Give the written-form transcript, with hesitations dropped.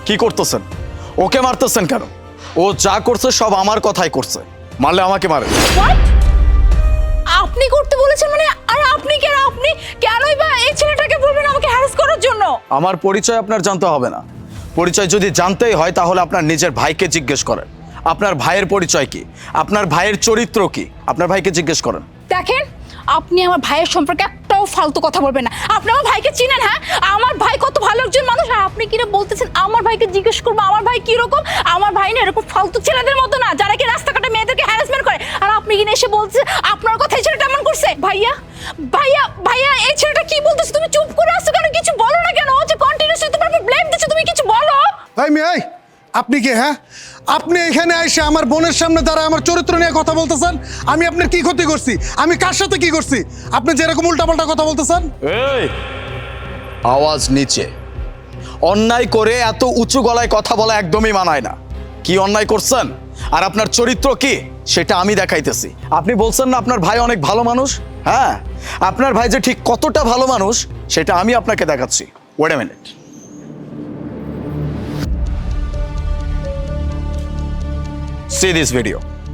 কি করতেছেন? ওকে মারতেছেন কেন? ও যা করছে সব আমার কথাই করছে, মারলে আমাকে মারে। হোয়াট? আপনি করতে বলেছেন মানে? আর আপনি কেনই বা এই ছেলেটাকে বলবেন আমাকে হ্যারাস করার জন্য? আমার পরিচয় আপনার জানতে হবে না। পরিচয় যদি জানতেই হয় তাহলে আপনার নিজের ভাইকে জিজ্ঞেস করেন। আপনার ভাইয়ের পরিচয় কি, আপনার ভাইয়ের চরিত্র কি, আপনার ভাইকে জিজ্ঞেস করেন। দেখেন, আপনি আমার ভাইয়ের সম্পর্কে একটাও ফালতু কথা বলবেন না। আপনি আমার ভাইকে চিনেন? হ্যাঁ, আমার ভাই কত ভালো একজন মানুষ, আর আপনি কিনা বলতেছেন আমার ভাইকে জিজ্ঞেস করবো আমার ভাই কি রকম? আমার ভাই না এরকম ফালতু ছেলেদের মতো না যারা কি রাস্তাঘাটে মেয়েদেরকে হ্যারাসমেন্ট করে। আর আপনি কিনা এসে বলছেন আপনার কথা এই ছেলেটা এমন করছে। ভাইয়া ভাইয়া ভাইয়া, এই ছেলেটা কি বলতেছে? তুমি চুপ করে আসছো কেন? কিছু বলো না কেন? ও যে কন্টিনিউয়াসলি তোমার উপর ব্লেম দিচ্ছে, তুমি কিছু বলো। এই মেয়ে, এই, আপনি কে? হ্যাঁ, আপনি এখানে এসে আমার বোনের সামনে দাঁড়ায় আমার চরিত্র নিয়ে কথা বলতেছেন? আমি আপনার কি ক্ষতি করছি? আমি কার সাথে কি করছি? আপনি যেরকম উল্টাপাল্টা কথা বলতেছেন। এই, আওয়াজ নিচে। অন্যায় করে এত উঁচু গলায় কথা বলা একদমই মানায় না। কি অন্যায় করছেন আর আপনার চরিত্র কি সেটা আমি দেখাইতেছি। আপনি বলছেন না আপনার ভাই অনেক ভালো মানুষ? হ্যাঁ, আপনার ভাই যে ঠিক কতটা ভালো মানুষ সেটা আমি আপনাকে দেখাচ্ছি। Wait a minute. See this video.